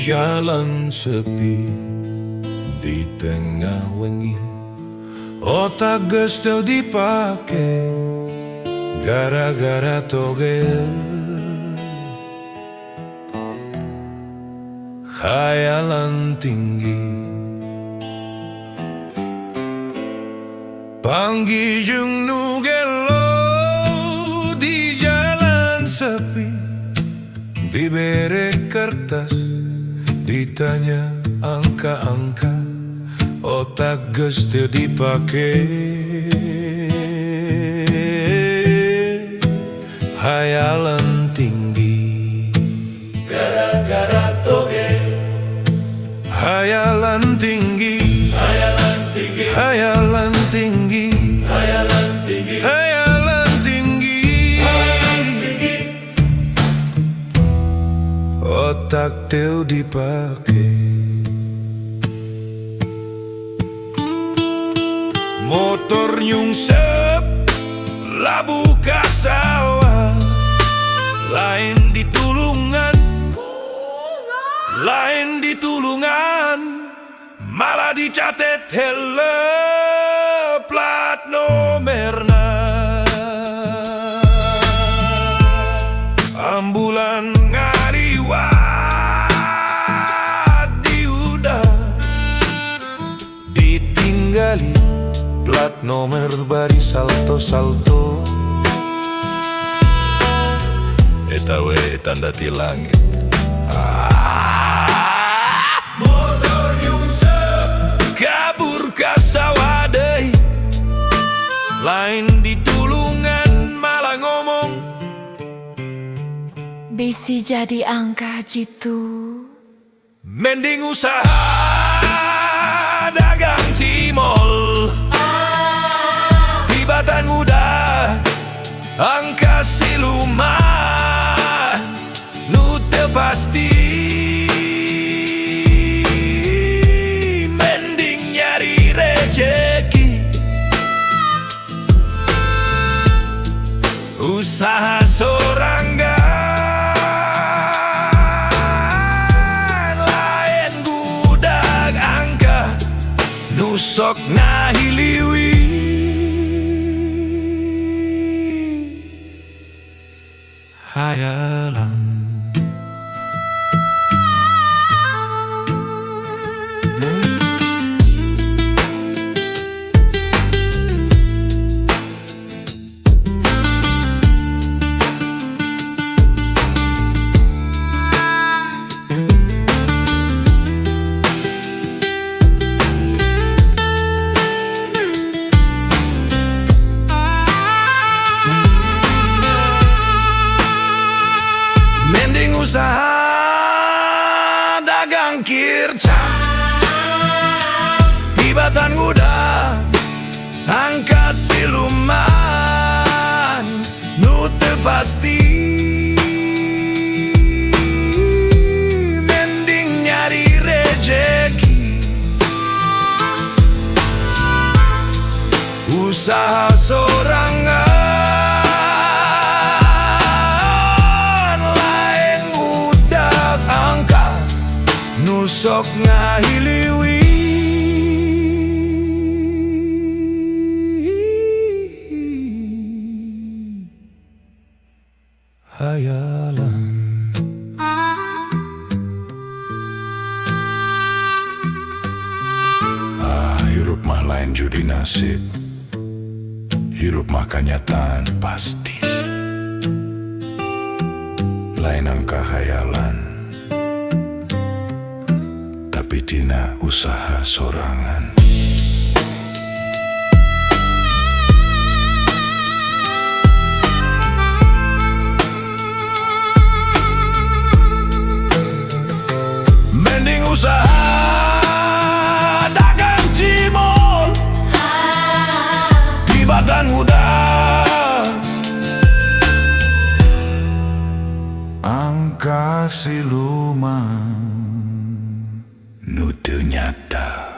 jalan sepi di tengah wengi, otak geus teu dipake gara-gara togel. Khayalan tinggi panggi jeung nu gelo di jalan sepi, dibere kertas ditanya angka-angka, otak geus teu dipake. Khayalan tinggi gara-gara togel. Khayalan tinggi, khayalan tinggi, khayalan tinggi, khayalan tinggi, khayalan tinggi, khayalan tinggi. Otak teu dipake. Motor nyungsep labu ka sawah, lain di tulungan, lain di tulungan, malah dicatet hele plat nomerna. Ambulan ngariwat diudah, ditinggali plat nomer bari salto-salto. Eta we tanda ti langit. Motor nyungsep kabur ka sawah deui, lain di tulungan malah ngomong bisi jadi angka jitu. Mending usaha dagang cimol, tibatan udah angka siluman nu teu pasti. Mending nyari rejeki, usaha sorangan, lain budak angka nu sok ngahiliwi. Khayalan usaha dagang kirca, tibatan udah angka siluman nu teu pasti. Mending nyari rejeki, usaha sorangan, sok ngahiliwi. Khayalan hirup mah lain judi nasib, hirup mah kenyataan pasti. Lain angka khayalan, tapi tina usaha sorangan. Mending usaha dagang cimol, tibatan udah angka siluman nu teu nyata.